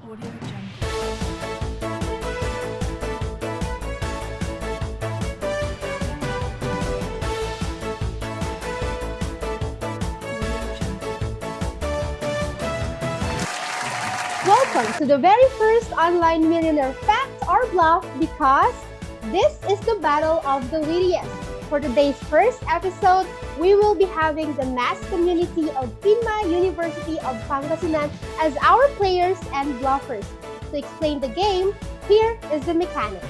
Welcome to the very first online Millionaire Fact or Bluff, because this is the battle of the wittiest. For today's first episode, we will be having the mass community of Phinma University of Pangasinan as our players and bluffers. To explain the game, here is the mechanics.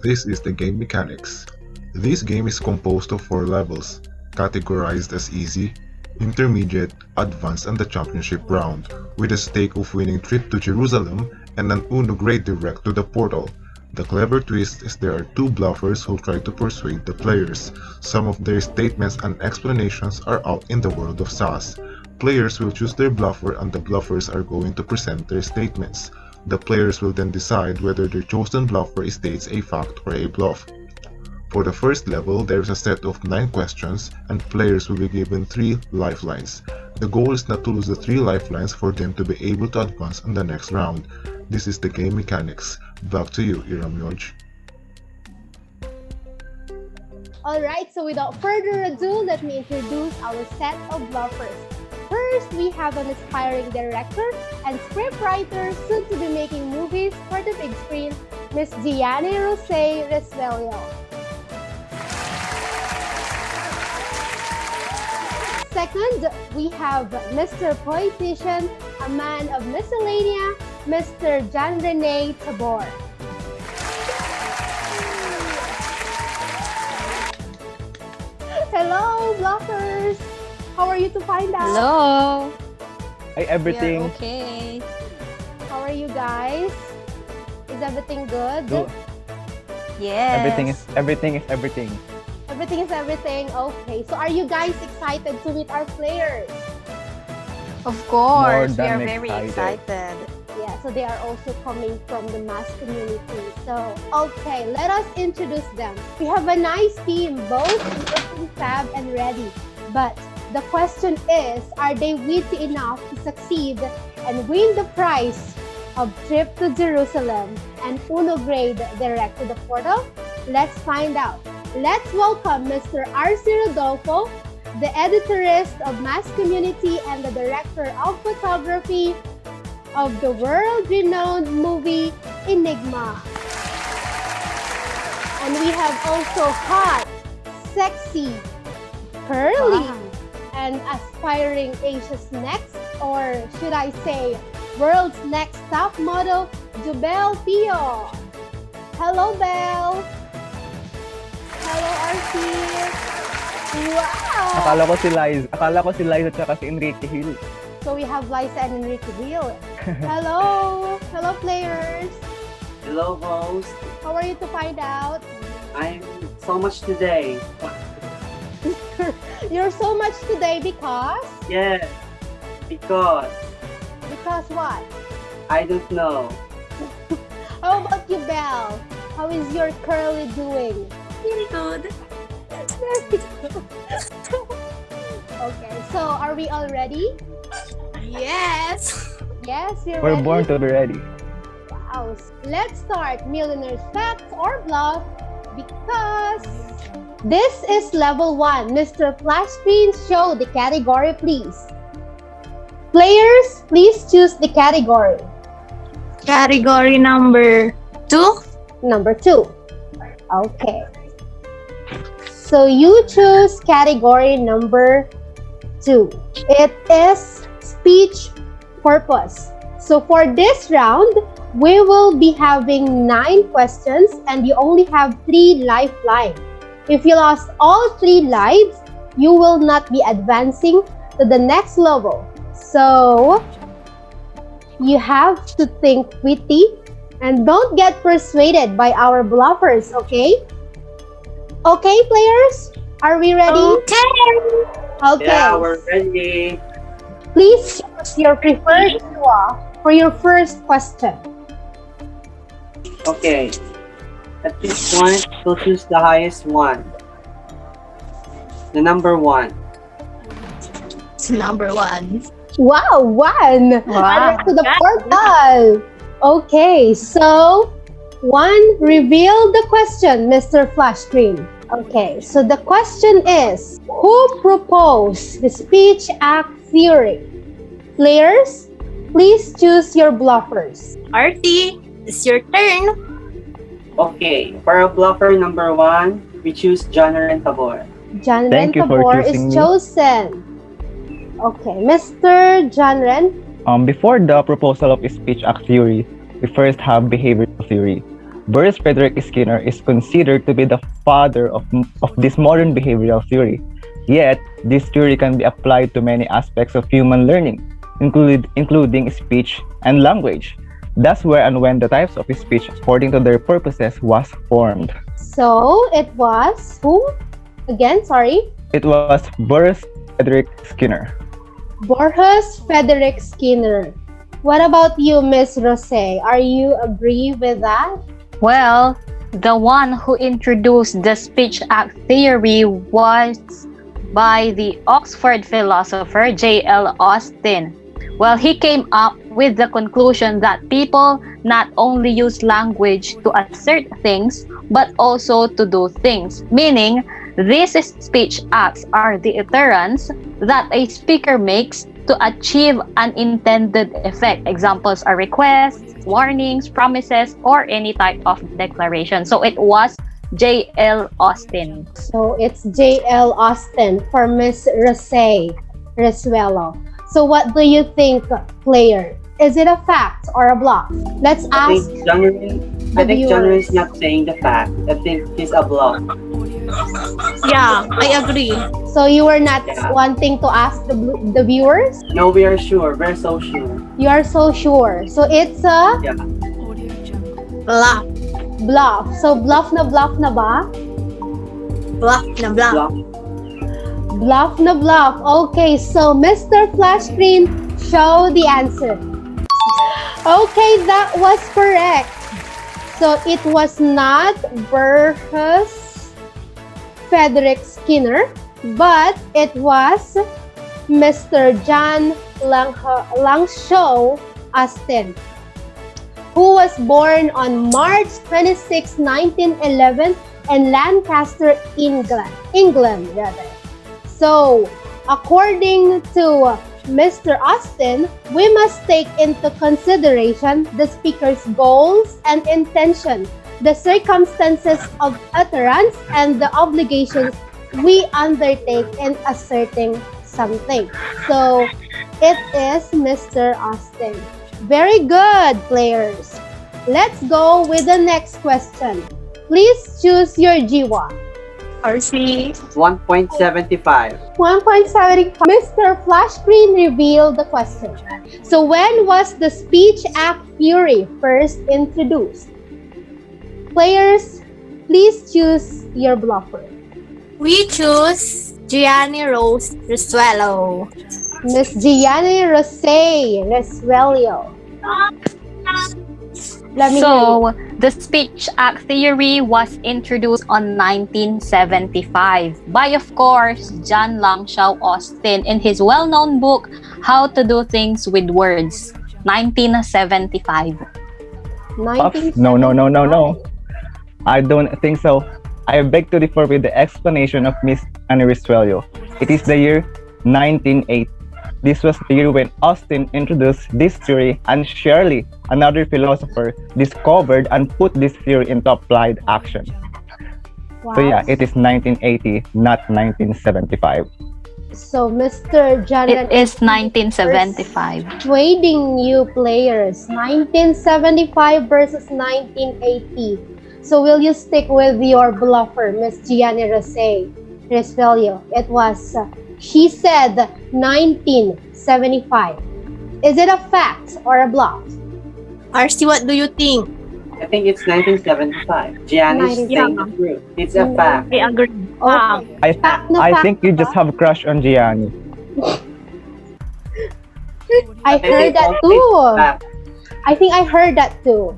This is the game mechanics. This game is composed of 4 levels, categorized as easy, intermediate, advanced, and the championship round, with a stake of winning trip to Jerusalem and an Uno grade direct to the portal. The clever twist is there are 2 bluffers who try to persuade the players. Some of their statements and explanations are out in the world of SAS. Players will choose their bluffer and the bluffers are going to present their statements. The players will then decide whether their chosen bluffer states a fact or a bluff. For the first level, there is a set of 9 questions and players will be given 3 lifelines. The goal is not to lose the 3 lifelines for them to be able to advance in the next round. This is the game mechanics. Back to you, Iramyoj. Alright, so without further ado, let me introduce our set of bluffers. First, we have an aspiring director and scriptwriter soon to be making movies for the big screen, Miss Jeani Resuello. Second, we have Mr. Politician, a man of miscellanea, Mr. Ren Tabor. Hello, bluffers! How are you to find out? Hello. Hi, everything. We're okay. How are you guys? Is everything good? Good. Yes. Everything is everything. Everything is everything. Okay. So are you guys excited to meet our players? Of course. We More are than very excited. Yeah, so they are also coming from the mass community. So, okay, let us introduce them. We have a nice team, both looking fab and ready. But the question is, are they witty enough to succeed and win the prize of trip to Jerusalem and Uno grade direct to the portal? Let's find out. Let's welcome Mr. R.C. Rodolfo, the editorist of Mass Community and the director of photography of the world-renowned movie Enigma. And we have also hot, sexy, curly, and aspiring Asia's next, or should I say, world's next top model, Jobelle Pio. Hello, Belle. Hello, RC. Wow! Akala ko si Liza at saka si Enrique Hill. So we have Liza and Enrique Hill. Hello! Hello, players! Hello, host. How are you to find out? I'm so much today. You're so much today because? Yes, because Because what? I don't know. How about you, Belle? How is your curly doing? Very good. Very good. Okay, so are we all ready? Yes. Yes, you're We're ready? born to be ready. Wow. Let's start Millionaire's Facts or Bluff, because this is level 1. Mr. Flash Screen, show the category, please. Players, please choose the category. Category number 2. Number 2. Okay. So you choose category number 2. It is speech purpose. So for this round, we will be having 9 questions and you only have 3 lifelines. If you lost all 3 lives, you will not be advancing to the next level. So you have to think witty and don't get persuaded by our bluffers, okay? Okay, players? Are we ready? Okay. Yeah, we're ready. Please choose your preferred duo for your first question. Okay. At this point, we'll choose the highest one. The number 1. It's number 1. Wow, one. Wow. To the portal. Okay, so one, reveal the question, Mr. Flash Screen. Okay, so the question is, who proposed the speech act theory? Players, please choose your bluffers. Artie, it's your turn. Okay, for a bluffer number 1, we choose Ren Tabor. John Ren Thank you for Tabor is choosing me. chosen. Okay, Mr. John Ren. Before the proposal of speech act theory, we first have behavioral theory. Burris Frederick Skinner is considered to be the father of this modern behavioral theory. Yet, this theory can be applied to many aspects of human learning, including speech and language. That's where and when the types of speech according to their purposes was formed. So, it was who? Again, sorry. It was Burris Frederick Skinner. Borges Frederick Skinner. What about you, Miss Rose? Are you agree with that? Well, the one who introduced the speech act theory was by the Oxford philosopher J.L. Austin. Well, he came up with the conclusion that people not only use language to assert things, but also to do things, meaning these speech acts are the utterance that a speaker makes to achieve an intended effect. Examples are requests, warnings, promises, or any type of declaration. So it was J.L. Austin. So, it's J.L. Austin for Miss Rose Resuello. So, what do you think, player? Is it a fact or a bluff? Let's I ask think John Ren is not saying the fact. I think he's a bluff. Yeah, I agree. So you were not Yeah. wanting to ask the viewers? No, we are sure. We're so sure. You are so sure. So it's a Yeah. Bluff. bluff. So bluff na ba? Bluff na bluff. Bluff. Bluff na bluff. Okay, so Mr. Flash Screen, show the answer. Okay, that was correct. So it was not Burgess Frederick Skinner, but it was Mr. John Langshaw Austin, who was born on March 26, 1911 in Lancaster, England rather. So, according to Mr. Austin, we must take into consideration the speaker's goals and intention, the circumstances of utterance, and the obligations we undertake in asserting something. So, it is Mr. Austin. Very good, players. Let's go with the next question. Please choose your jiwa. Artie. 1.75. 1.75. Mr. Flash Screen revealed the question. So when was the speech act theory first introduced? Players, please choose your bluffer. We choose Jeani Rose Resuello. Miss Jeanie Resuello. Let me hear you. So, the speech act theory was introduced on 1975 by, of course, John Langshaw Austin in his well-known book, How to Do Things with Words, 1975. No. I don't think so. I beg to differ with the explanation of Miss Resuello. It is the year 1980. This was the year when Austin introduced this theory, and Shirley, another philosopher, discovered and put this theory into applied action. Wow. So yeah, it is 1980, not 1975. So Mr. John It is 1975. persuading you players. 1975 versus 1980. So will you stick with your bluffer, Miss Jeanie Resuello? It was, she said 1975. Is it a fact or a bluff? Artie, what do you think? I think it's 1975. Jeani's saying the truth. It's a fact. I agree. Okay. Fact na I fact think you just ba? have a crush on Jeani. I heard that too. Fact. I think I heard that too.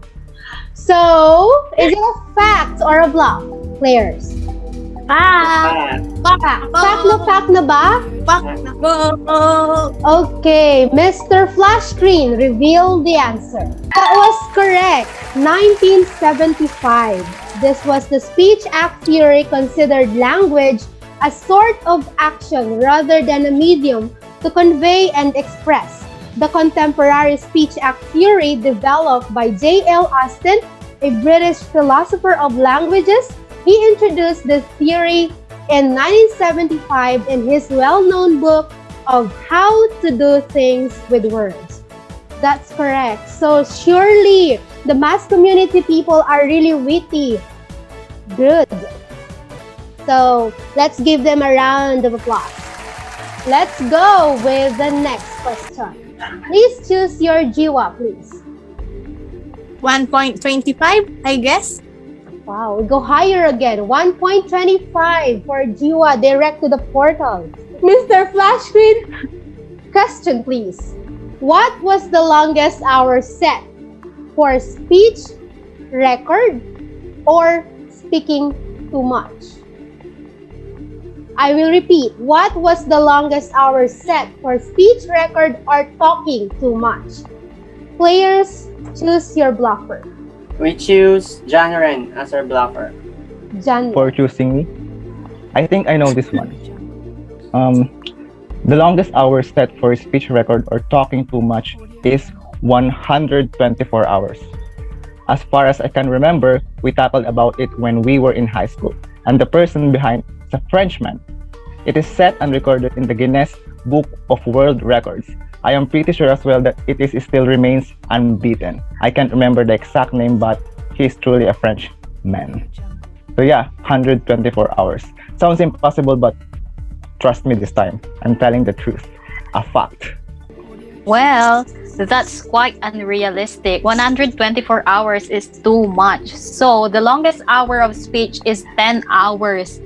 So, is it a fact or a bluff, players? Fact. Fact na ba? Fact na po. Okay, Mr. Flash Screen, reveal the answer. That was correct. 1975. This was the speech act theory considered language a sort of action rather than a medium to convey and express. The contemporary speech act theory developed by J.L. Austin, a British philosopher of languages. He introduced this theory in 1975 in his well-known book of How to Do Things with Words. That's correct. So surely the mass community people are really witty. Good. So let's give them a round of applause. Let's go with the next question. Please choose your jiwa, please. 1.25, I guess. Wow, we go higher again. 1.25 for jiwa direct to the portal. Mr. Flash Screen, question please. What was the longest hour set for speech, record, or speaking too much? I will repeat. What was the longest hour set for speech, record, or talking too much? Players, choose your bluffer. We choose Ren as our bluffer. Jeanie. For choosing me, I think I know this one. The longest hour set for speech record or talking too much is 124 hours. As far as I can remember, we tackled about it when we were in high school, and the person behind is a Frenchman. It is set and recorded in the Guinness Book of World Records. I am pretty sure as well that it still remains unbeaten. I can't remember the exact name, but he is truly a Frenchman. So yeah, 124 hours. Sounds impossible, but trust me this time. I'm telling the truth. A fact. Well, that's quite unrealistic. 124 hours is too much. So the longest hour of speech is 10 hours.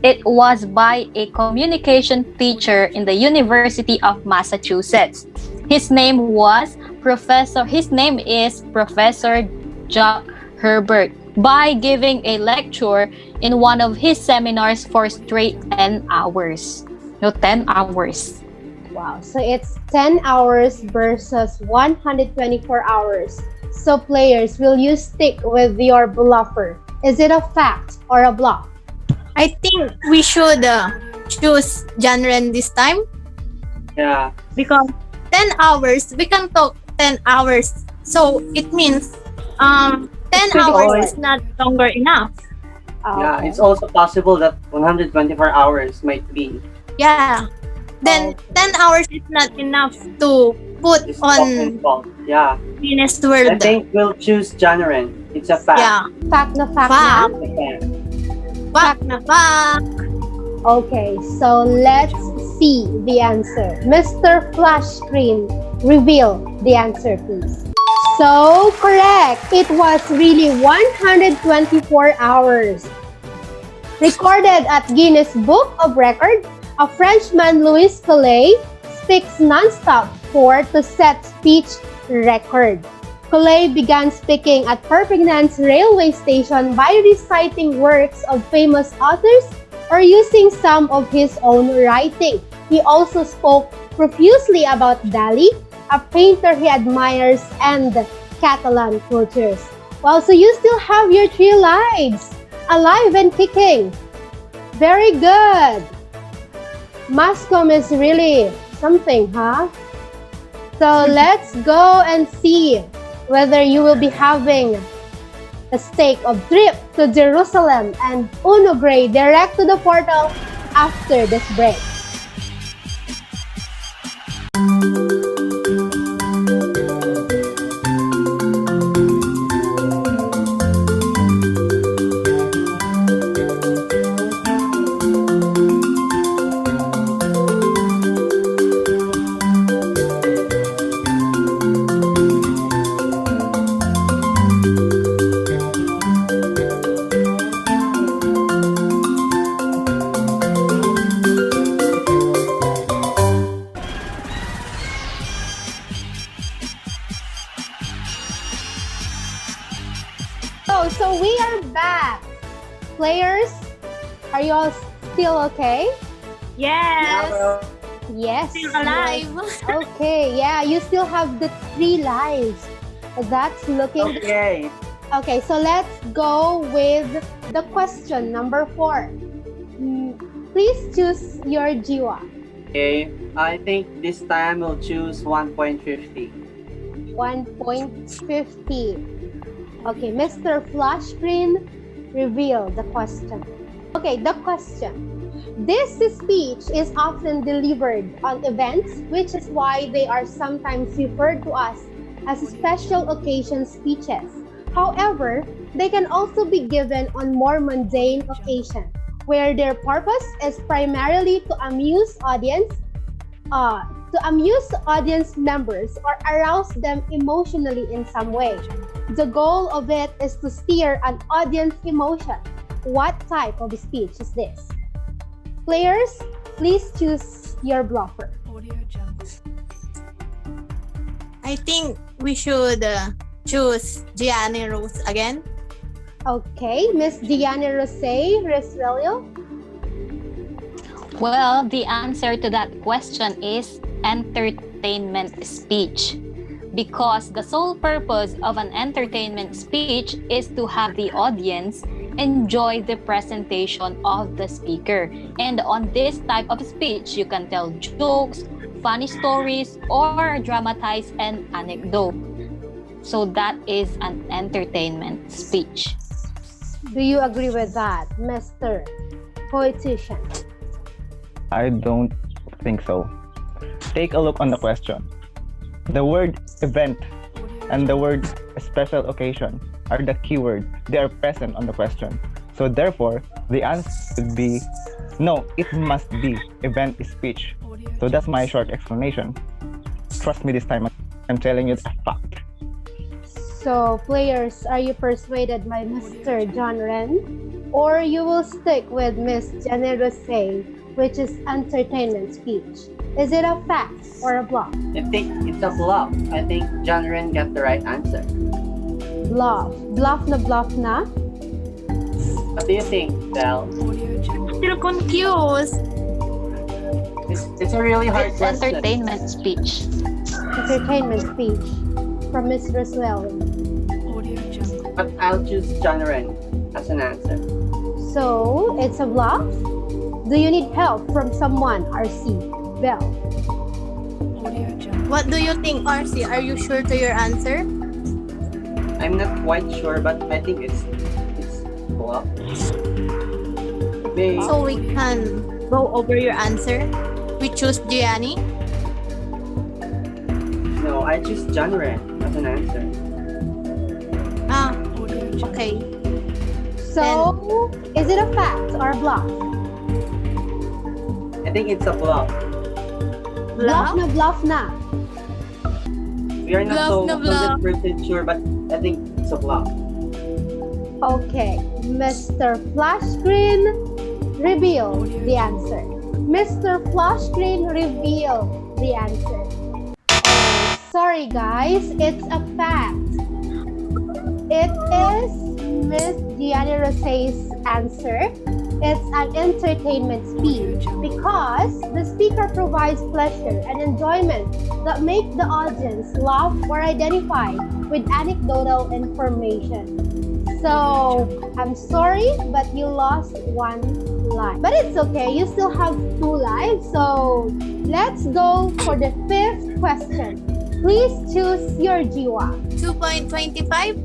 It was by a communication teacher in the University of Massachusetts. His name is Professor Jack Herbert. By giving a lecture in one of his seminars for straight 10 hours. No, 10 hours. Wow, so it's 10 hours versus 124 hours. So players, will you stick with your bluffer? Is it a fact or a bluff? I think we should choose Ren this time Yeah. because 10 hours, we can talk 10 hours. So it means 10 pretty hours hard. is not longer enough. Yeah, it's also possible that 124 hours might be. Yeah. Then 10 hours is not enough to put It's on fault. Yeah. Guinness I World. think we'll choose Ren. It's a fact. Yeah. Fact na fact Fact. na? Okay. Fact na fact. Okay, so let's see the answer. Mr. Flash Screen, reveal the answer please. So correct. It was really 124 hours. Recorded at Guinness Book of Record, a Frenchman, Louis Collet, speaks non-stop to set speech record. Collet began speaking at Perpignan's railway station by reciting works of famous authors or using some of his own writing. He also spoke profusely about Dali, a painter he admires, and Catalan cultures. Wow, so you still have your 3 lives, alive and kicking. Very good. Mascom is really something, huh? So let's go and see whether you will be having a stake of trip to Jerusalem and Uno Grey direct to the portal after this break. So we are back. Players, Are you all still okay? Yes. Yes. Still alive. Okay, yeah, you still have the 3 lives. That's looking Okay. Okay, so let's go with the question number 4. Please choose your jiwa. Okay. I think this time we'll choose 1.50. 1.50. Okay, Mr. Flash Screen, reveal the question. Okay, the question. This speech is often delivered on events, which is why they are sometimes referred to us as special occasion speeches. However, they can also be given on more mundane occasions, where their purpose is primarily to amuse audience members or arouse them emotionally in some way. The goal of it is to steer an audience emotion. What type of speech is this? Players, please choose your bluffer. I think we should choose Jeanie Rose again. Okay, Miss Jeani Resuello. Well, the answer to that question is entertainment speech. Because the sole purpose of an entertainment speech is to have the audience enjoy the presentation of the speaker. And on this type of speech, you can tell jokes, funny stories, or dramatize an anecdote. So that is an entertainment speech. Do you agree with that, Mr. Poetician? I don't think so. Take a look on the question. The word event and the word special occasion are the keyword. They are present on the question. So therefore, the answer should be no, it must be event speech. So that's my short explanation. Trust me this time, I'm telling you the fact. So, players, are you persuaded by Mr. John Ren? Or you will stick with Miss Jeannie Rose, which is entertainment speech? Is it a fact or a bluff? I think it's a bluff. I think John Ren got the right answer. Bluff. Bluff na? What do you think, Belle? Still confused. It's a really hard It's question. entertainment speech. Entertainment speech from Miss Resuello. But I'll choose John Ren as an answer. So, it's a bluff? Do you need help from someone, RC? Bell. What do you think, RC? Are you sure to your answer? I'm not quite sure, but I think it's bluff. Maybe. So we can go over your answer. We choose Jeanie. No, I choose John Ren as an answer. Ah, okay. So, is it a fact or a bluff? I think it's a bluff. Bluff na. We are not so Bluff. 100% sure, but I think it's a bluff. Okay, Mr. Flash Screen, reveal the answer. Mr. Flash Screen, reveal the answer. Oh, sorry guys, it's a fact. It is Miss Jeannie Rose's answer. It's an entertainment speech because the speaker provides pleasure and enjoyment that make the audience laugh or identify with anecdotal information. So, I'm sorry, but you lost 1 life. But it's okay, you still have 2 lives. So, let's go for the 5th question. Please choose your jiwa. 2.25.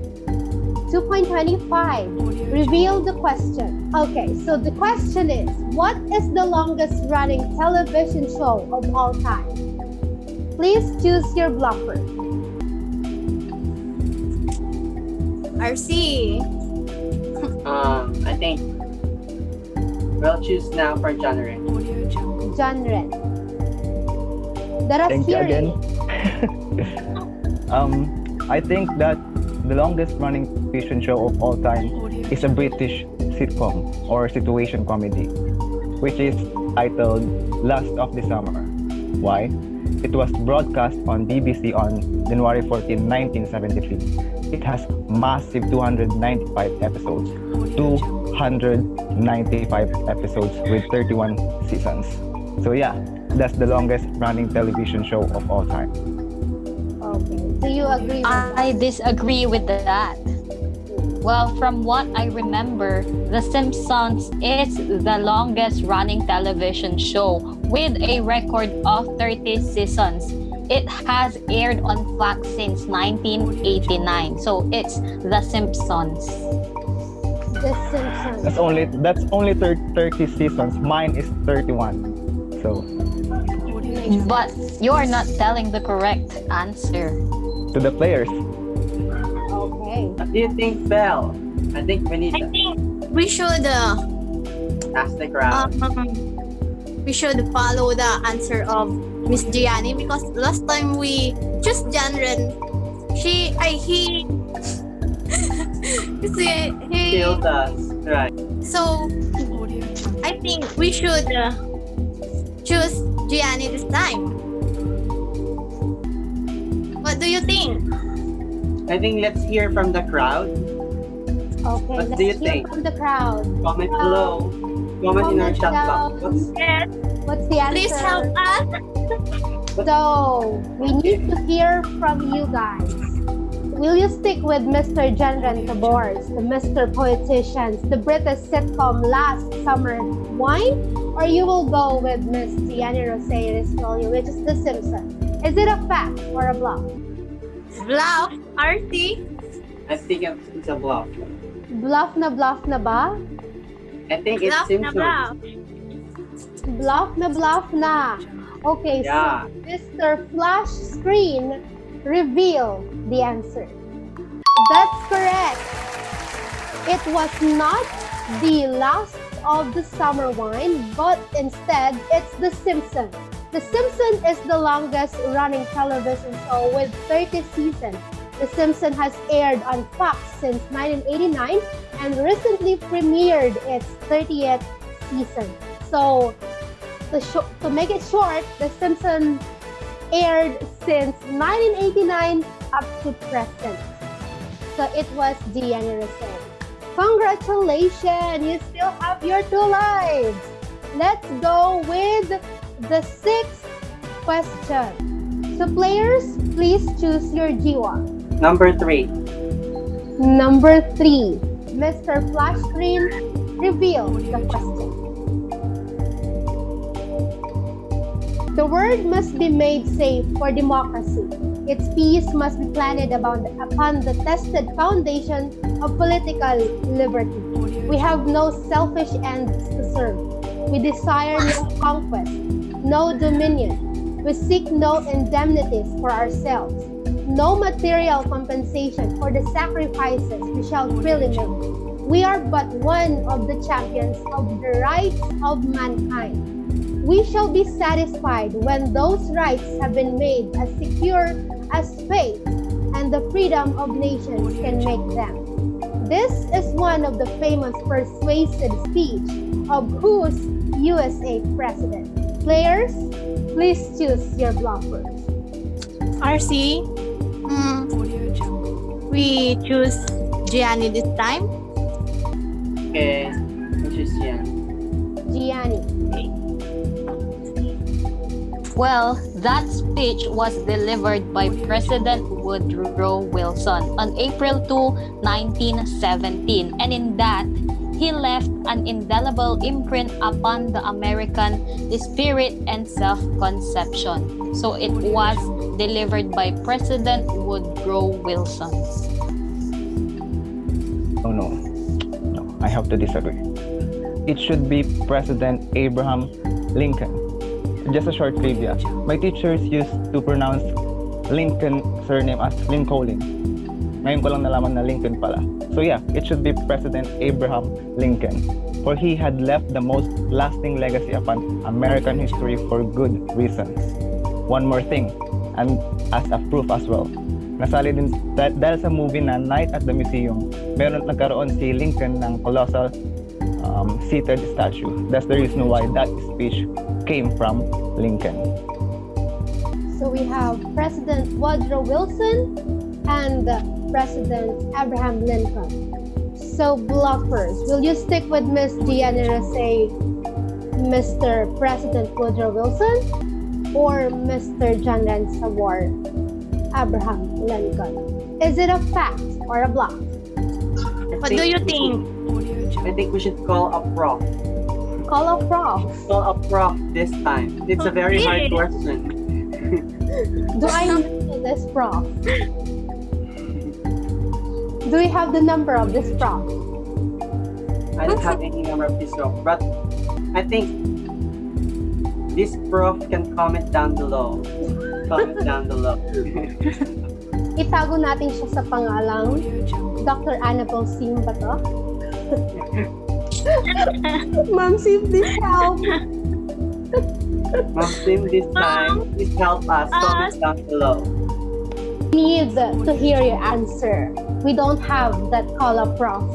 2.25. Reveal the question. Okay, so the question is, what is the longest running television show of all time? Please choose your bluffer. RC. I think we'll choose now for John Ren. John Ren. Let us Thank you hear again. it. I think that the longest running television show of all time is a British sitcom or situation comedy, which is titled Last of the Summer. Why? It was broadcast on BBC on January 14, 1973. It has massive 295 episodes. 295 episodes with 31 seasons. So yeah, that's the longest running television show of all time. Okay. Do you agree with that? I disagree with that. Well, from what I remember, The Simpsons is the longest running television show with a record of 30 seasons. It has aired on Fox since 1989. So it's The Simpsons. The Simpsons. That's only 30 seasons. Mine is 31. So But you're not telling the correct answer. to the players, Okay. What do you think, Belle? I think we need I to think we should ask the crowd. follow the answer of Miss Jeani because last time we choose genre, he Killed us. Right. so I think we should choose Jeani this time. What do you think? I think let's hear from the crowd. Okay. What Let's do you hear think? from the crowd. Comment below. Comment in our Comment chat box. down. Yes, What's the answer? please help us. So, we need to hear from you guys. Will you stick with Mr. Ren Tabor, the Mr. Politicians, the British sitcom Last Summer Wine? Or you will go with Miss Jeanie Resuello, which is The Simpsons? Is it a fact or a bluff? Bluff, RT. I think it's a bluff. Bluff na ba? I think it's Bluff na Simpsons. bluff. Bluff na. Okay, Yeah. so Mr. Flash Screen, reveal the answer. That's correct. It was not the last of the summer wine, but instead it's The Simpsons. The Simpsons is the longest running television show with 30 seasons. The Simpsons has aired on Fox since 1989 and recently premiered its 30th season. So, to make it short, The Simpsons aired since 1989 up to present. So it was Jeani Resuello. Congratulations! You still have your 2 lives. Let's go with the 6th question. So players, please choose your Jiwa. Number 3. Number 3. Mr. Flash Screen, reveal the question. The world must be made safe for democracy. Its peace must be planted upon the tested foundation of political liberty. We have no selfish ends to serve. We desire no conquest, no dominion. We seek no indemnities for ourselves, no material compensation for the sacrifices we shall freely make. We are but one of the champions of the rights of mankind. We shall be satisfied when those rights have been made as secure as faith and the freedom of nations can make them. This is one of the famous persuasive speech of whose USA president. Players, please choose your bluffers. RC. We choose Jeani this time. Okay. Which is Jeani. Jeani. Well, that speech was delivered by President Woodrow Wilson on April 2, 1917. And in that, he left an indelible imprint upon the American spirit and self-conception. So it was delivered by President Woodrow Wilson. oh no, I have to disagree. It should be President Abraham Lincoln. Just a short trivia. My teachers used to pronounce Lincoln surname as Lincoln. Ngayon ko lang nalaman na Lincoln pala. So yeah, it should be President Abraham Lincoln. For he had left the most lasting legacy upon American history for good reasons. One more thing, and as a proof as well. Nasali din dahil sa movie na Night at the Museum, nagkaroon si Lincoln ng colossal seated statue. That's the reason why that speech came from Lincoln. So we have President Woodrow Wilson and President Abraham Lincoln. So Bluffers, will you stick with Miss Jeani say Mr. President Woodrow Wilson or Mr. Ren Tabor Abraham Lincoln? Is it a fact or a bluff? What do you think? I think we should call a prof. Call a prof. Call a prof this time. It's a very hard Really? question. Do I know this prof? Do we have the number of this prof? I don't have any number of this prof, but I think this prof can comment down below. Comment down below. Itago natin siya sa pangalang Dr. Annabelle Sim ba to? Ma'am Sim, please help. Ma'am Sim, this time, please help us. Comment down below. Need to hear your answer. We don't have that call a prof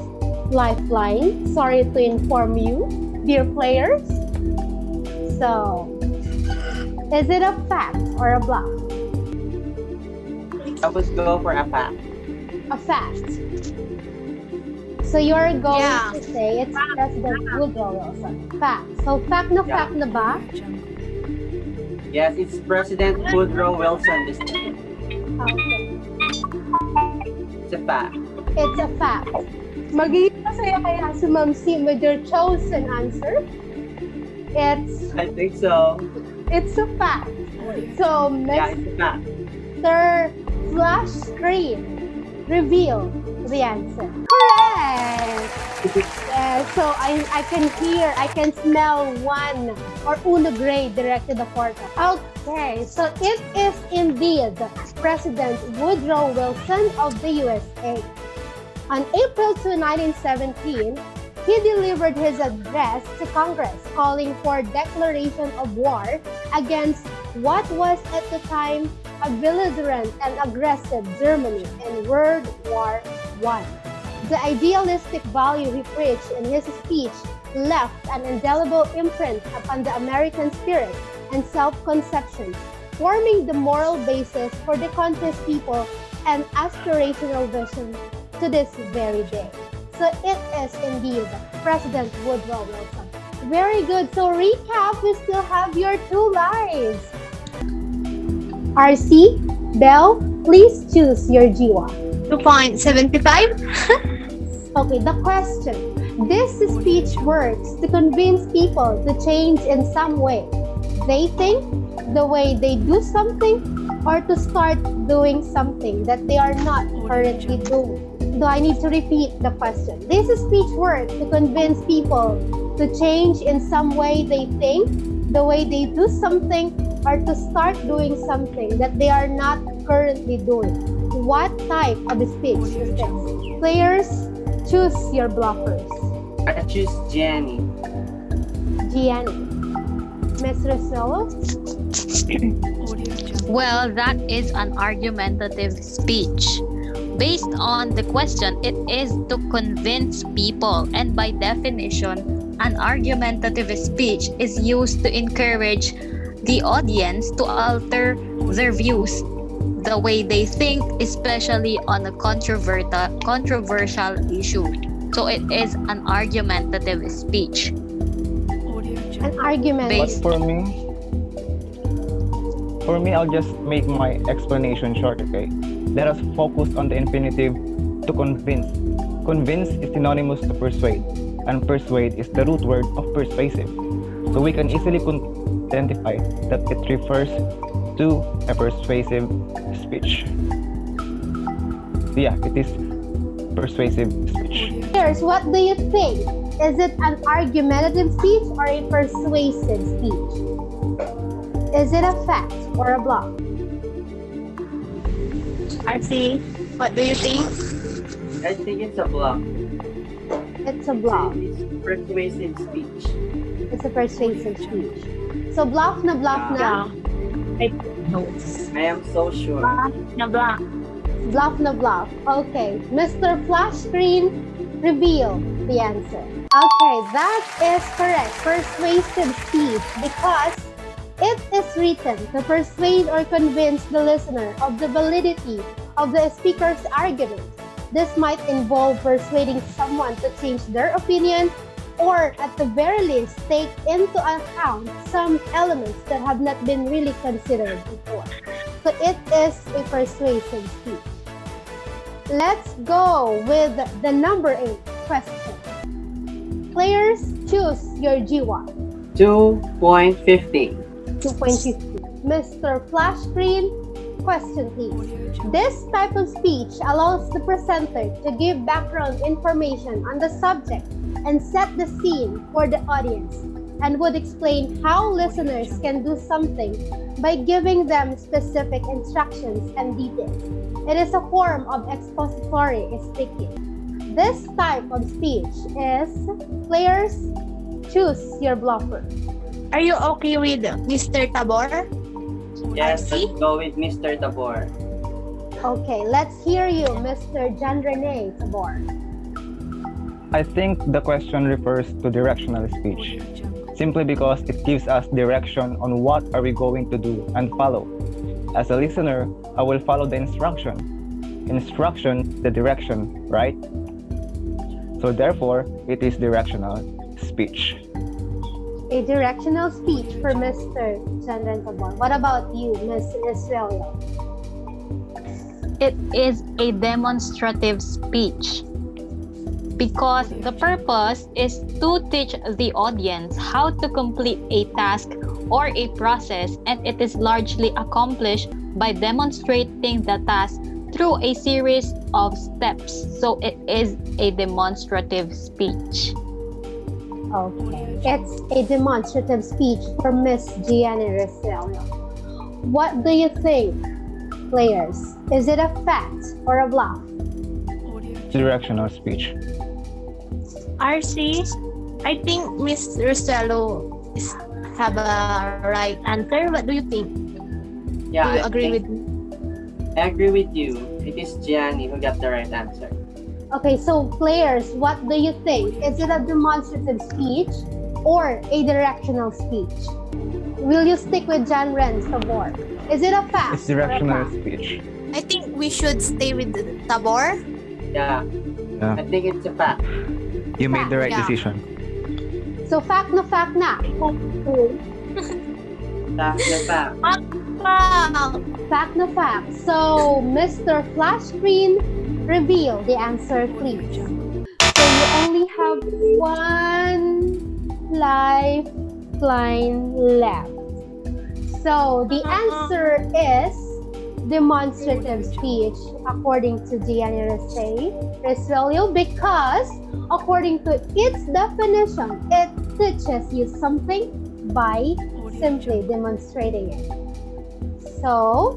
lifeline. Sorry to inform you, dear players. So, is it a fact or a bluff? I would go for a fact. A fact. So you're going Yeah. to say it's President Woodrow Wilson. Fact. So fact na ba? Yes, it's President Woodrow Wilson this time. Okay. It's a fact. It's a fact. Magiging masaya kaya si Ma'am Sim with your chosen answer. I think so. It's a fact. So Yeah, it's a fact. Mr. Flash Screen, reveal the answer. Correct! Yeah, so I can hear, I can smell one or uno grade directed the portal. Okay, so it is indeed President Woodrow Wilson of the USA. On April 2, 1917, he delivered his address to Congress calling for declaration of war against what was at the time a belligerent and aggressive Germany in World War I. The idealistic value he preached in his speech left an indelible imprint upon the American spirit and self-conception, forming the moral basis for the country's people and aspirational vision to this very day. So it is indeed President Woodrow Wilson. Very good. So recap, we still have your 2 lives. RC, Belle, please choose your Jiwa. 2.75? Okay, the question. This speech works to convince people to change in some way. They think, the way they do something, or to start doing something that they are not currently doing. Do I need to repeat the question? This speech works to convince people to change in some way they think, the way they do something, or to start doing something that they are not currently doing. What type of speech is this? Players, choose your bluffers. I choose Jeanie. Jeani. Ms. Resuello? Well, that is an argumentative speech. Based on the question, it is to convince people, and by definition, an argumentative speech is used to encourage the audience to alter their views, the way they think, especially on a controversial issue. So it is an argumentative speech. An argument. But for me, I'll just make my explanation short, okay? Let us focus on the infinitive to convince. Convince is synonymous to persuade, and persuade is the root word of persuasive. So we can easily identify that it refers to a persuasive speech. Yeah, it is persuasive speech. Players, what do you think? Is it an argumentative speech or a persuasive speech? Is it a fact or a bluff? RC, what do you think? I think it's a bluff. It's a bluff. It's persuasive speech. It's a persuasive speech. So bluff na bluff na? I am so sure. Bluff na bluff. Okay. Mr. Flash Screen, reveal the answer. Okay, that is correct. Persuasive speech because It is written to persuade or convince the listener of the validity of the speaker's argument. This might involve persuading someone to change their opinion or, at the very least, take into account some elements that have not been really considered before. So it is a persuasive speech. Let's go with the number 8 question. Players, choose your G1. 2.50. 2.50. Mr. Flash Screen, question please. This type of speech allows the presenter to give background information on the subject and set the scene for the audience, and would explain how listeners can do something by giving them specific instructions and details. It is a form of expository speaking. This type of speech is players, choose your bluffer. Are you okay with Mr. Tabor? Yes, RC? let's go with Mr. Tabor. Okay, let's hear you, Mr. Ren Tabor. I think the question refers to directional speech, simply because it gives us direction on what are we going to do and follow. As a listener, I will follow the instruction. Instruction, the direction, right? So therefore, it is directional speech. A directional speech for Mr. Ren Tabor. What about you, Ms. Resuello? It is a demonstrative speech because the purpose is to teach the audience how to complete a task or a process, and it is largely accomplished by demonstrating the task through a series of steps. So it is a demonstrative speech. Okay, it's a demonstrative speech for Miss Jeani Resuello. What do you think, players? Is it a fact or a bluff? Directional speech. RC? I think Miss Resuello have a right answer. What do you think? Yeah, Do you agree with me? I agree with you. It is Jeanie who got the right answer. Okay, so players, what do you think? Is it a demonstrative speech or a directional speech? Will you stick with Ren Tabor? Is it a fact? It's directional or a fact? speech. I think we should stay with Tabor. Yeah, Yeah. I think it's a fact. You made the right Yeah. decision. So fact na fact na. That's the fact. Wow! Fact na fact. So, Mr. Flash Screen, reveal the answer, please. So, you only have one lifeline left. So, the answer is demonstrative speech, according to Jeani Resuello, because according to its definition, it teaches you something by simply demonstrating it. So,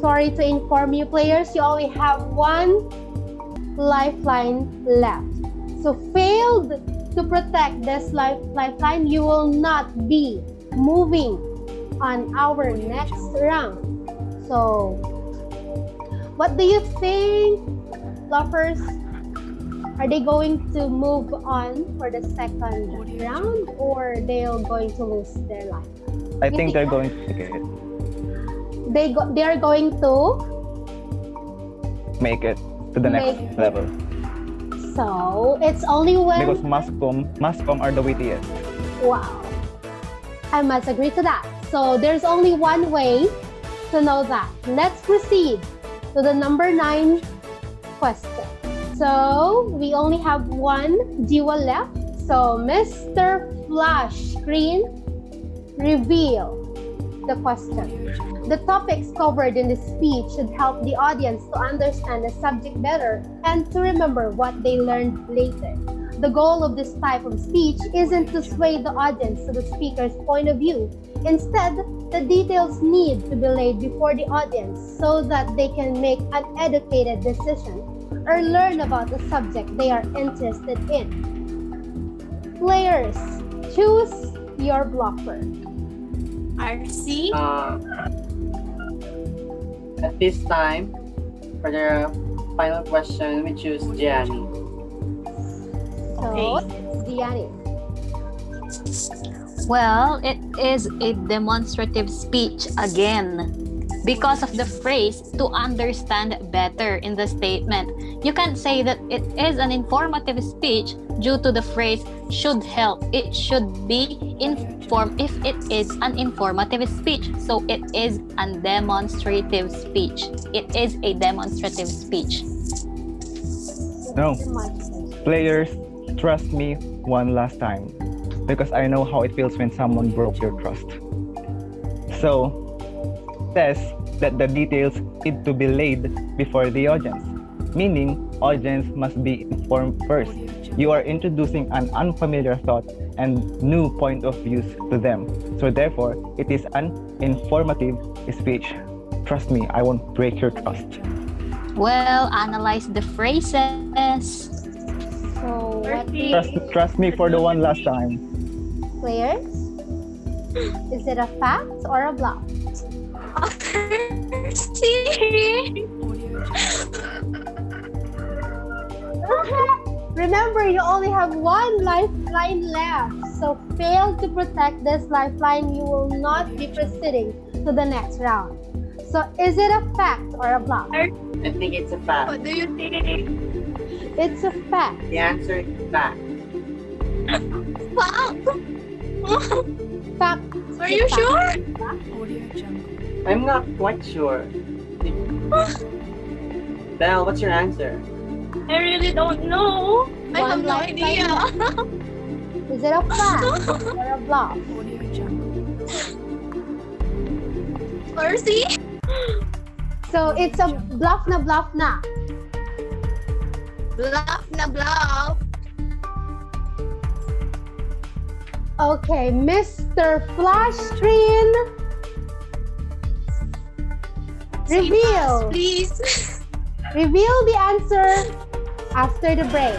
sorry to inform you, players, you only have one lifeline left. So, failed to protect this lifeline, you will not be moving on our next round. So, what do you think, Bluffers? Are they going to move on for the second round, or they're going to lose their life? I think they're going to make it. They are going to. Make it to the next Make- level. So it's only when. Because mascom are the wittiest. Wow, I must agree to that. So there's only one way to know that. Let's proceed to the number 9 question. So we only have one duo left. So Mr. Flash Screen, reveal the question. The topics covered in this speech should help the audience to understand the subject better and to remember what they learned later. The goal of this type of speech isn't to sway the audience to the speaker's point of view. Instead, the details need to be laid before the audience so that they can make an educated decision or learn about the subject they are interested in. Players, choose your bluffer. RC? At this time, for the final question, we choose Jeanie. So, Okay. Jeani. Well, it is a demonstrative speech again. Because of the phrase to understand better in the statement, you can't say that it is an informative speech due to the phrase should help. It should be inform if it is an informative speech. So it is a demonstrative speech. It is a demonstrative speech. No. Players, trust me one last time. Because I know how it feels when someone broke your trust. So, says that the details need to be laid before the audience, meaning audience must be informed first. You are introducing an unfamiliar thought and new point of views to them. So therefore, it is an informative speech. Trust me, I won't break your trust. Well, analyze the phrases. So, what do you Trust me for the one last time. players? Is it a fact or a bluff? See? Remember, you only have one lifeline left. So, fail to protect this lifeline, you will not be proceeding to the next round. So, is it a fact or a bluff? I think it's a fact. What do you think? It's a fact. The answer is fact. Wow. Fact. Are you sure? I'm not quite sure. Belle, what's your answer? I really don't know. I One have no lifeline idea. left. Is it a fact or a bluff? Mercy? So, it's a bluff na. Bluff na bluff. Okay, Mr. Flash Screen. Reveal. Please. Reveal the answer after the break.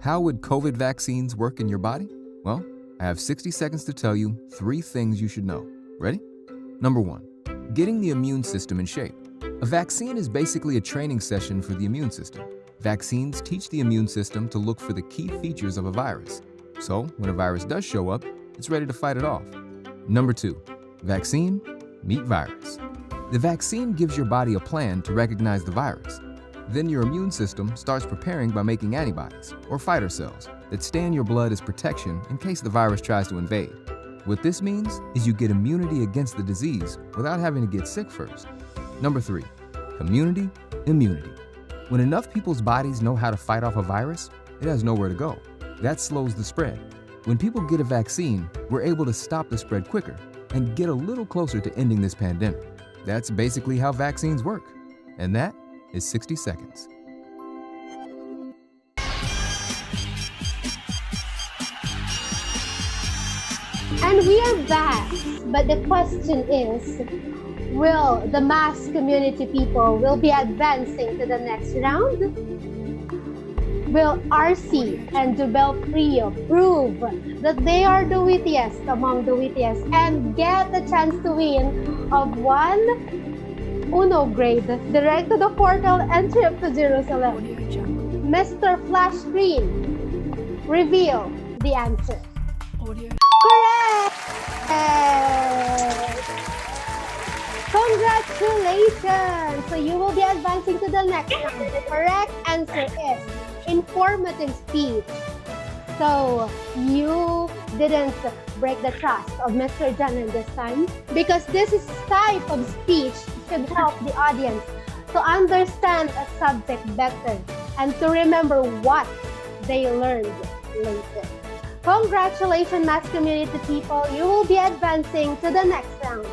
How would COVID vaccines work in your body? Well, I have 60 seconds to tell you 3 things you should know. Ready? Number 1, getting the immune system in shape. A vaccine is basically a training session for the immune system. Vaccines teach the immune system to look for the key features of a virus. So, when a virus does show up, it's ready to fight it off. Number 2, vaccine, meet virus. The vaccine gives your body a plan to recognize the virus. Then your immune system starts preparing by making antibodies, or fighter cells, that stay in your blood as protection in case the virus tries to invade. What this means is you get immunity against the disease without having to get sick first. Number 3, community immunity. When enough people's bodies know how to fight off a virus, it has nowhere to go. That slows the spread. When people get a vaccine, we're able to stop the spread quicker and get a little closer to ending this pandemic. That's basically how vaccines work. And that is 60 seconds. And we are back. But the question is, will the mass community people will be advancing to the next round? Will RC and Jobelle Pio prove that they are the wittiest among the wittiest and get the chance to win of one Uno grade direct to the portal and trip to Jerusalem? Mr. Flash Screen, reveal the answer. Correct! Congratulations! So you will be advancing to the next round. The correct answer is informative speech. So you didn't break the trust of Mr. Janan this time because this is type of speech should help the audience to understand a subject better and to remember what they learned later. Congratulations, mass community people. You will be advancing to the next round.